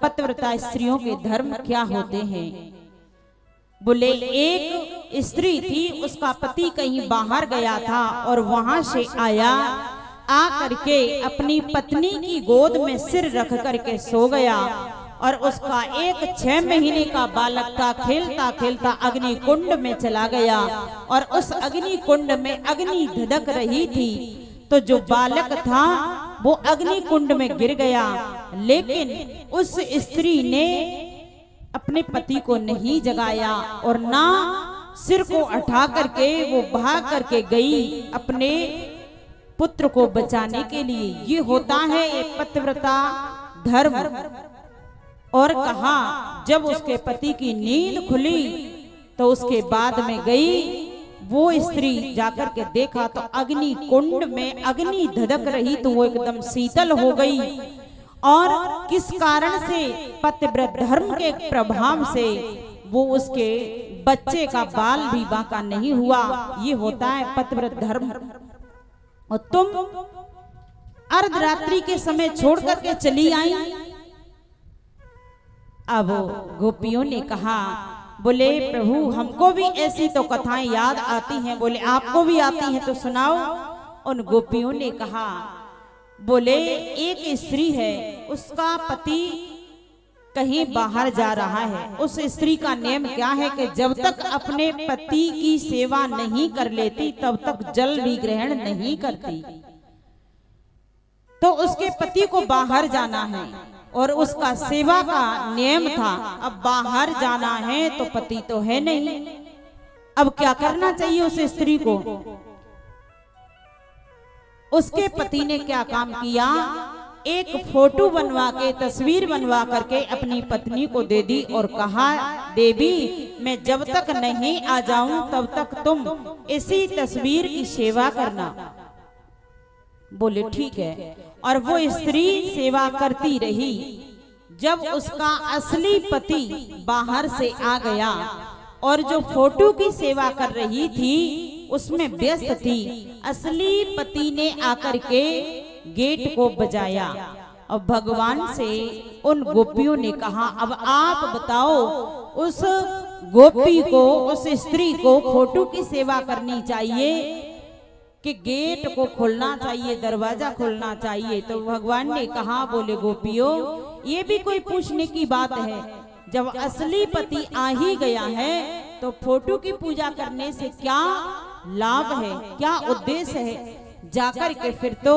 पतिव्रता स्त्रियों के धर्म क्या होते हैं। बोले एक स्त्री थी, उसका पति कहीं बाहर गया था और वहां से आया, आ करके अपनी पत्नी की गोद में सिर रख करके सो गया और उसका एक 6 महीने का बालक था, खेलता खेलता अग्नि कुंड में चला गया और उस अग्नि कुंड में अग्नि धधक रही थी। तो जो बालक था वो अग्नि कुंड में गिर गया, लेकिन उस स्त्री ने अपने पति को नहीं जगाया और ना सिर को उठा करके वो भाग करके गई अपने पुत्र को बचाने के लिए। ये होता है एक पतिव्रता धर्म। और कहा जब उसके पति की नींद खुली तो उसके बाद में गई वो स्त्री, जाकर के देखा तो अग्नि कुंड में अग्नि धधक रही, तो वो एकदम शीतल हो गई। और किस कारण से? पतिव्रत धर्म के प्रभाव से वो उसके बच्चे का बाल भी बांका नहीं हुआ। ये होता है पतिव्रत धर्म। और तुम अर्धरात्रि के समय छोड़ करके चली आई। अब गोपियों ने कहा, बोले प्रभु हमको भी ऐसी तो कथाएं याद आती हैं। बोले आपको भी आती हैं तो सुनाओ। उन गोपियों ने कहा, बोले एक स्त्री है, उसका पति कहीं बाहर जा रहा है। उस स्त्री का नियम क्या है कि जब तक अपने पति की सेवा नहीं कर लेती तब तक जल भी ग्रहण नहीं करती। तो उसके पति को बाहर जाना है और उसका सेवा का नियम था। अब बाहर जाना है तो पति तो है नहीं, अब क्या करना चाहिए उस स्त्री को? उसके पति ने क्या काम किया, एक फोटो बनवा के, तस्वीर बनवा करके अपनी पत्नी को दे दी और कहा, देवी मैं जब तक नहीं आ जाऊं तब तक तुम इसी तस्वीर की सेवा करना। बोले ठीक है। और वो स्त्री सेवा करती रही। जब उसका असली पति बाहर से आ गया और जो फोटो की सेवा कर रही थी उसमें व्यस्त थी, असली पति ने आकर के गेट को बजाया। अब भगवान से उन गोपियों ने कहा, अब आप बताओ उस गोपी को, उस स्त्री को फोटो की सेवा करनी चाहिए कि गेट को खोलना चाहिए, दरवाजा खोलना चाहिए? तो भगवान ने कहा, बोले गोपियों ये भी कोई पूछने की बात है? जब असली पति आ ही गया है तो फोटो की पूजा करने से क्या लाभ है, क्या उद्देश्य है? जाकर के फिर तो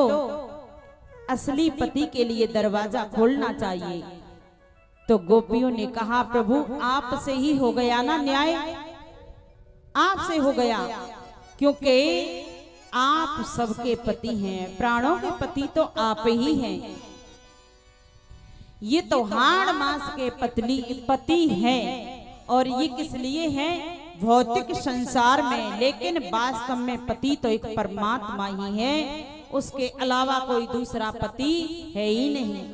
असली पति के लिए दरवाजा खोलना चाहिए। तो गोपियों ने कहा, प्रभु आपसे ही हो गया ना न्याय, आपसे हो गया, क्योंकि आप सबके पति हैं, प्राणों के पति तो आप ही हैं। ये तो हाड़ मास के पति हैं और ये किस लिए हैं? भौतिक संसार में, लेकिन वास्तव में पति तो एक परमात्मा ही है, उसके अलावा कोई दूसरा पति है ही नहीं।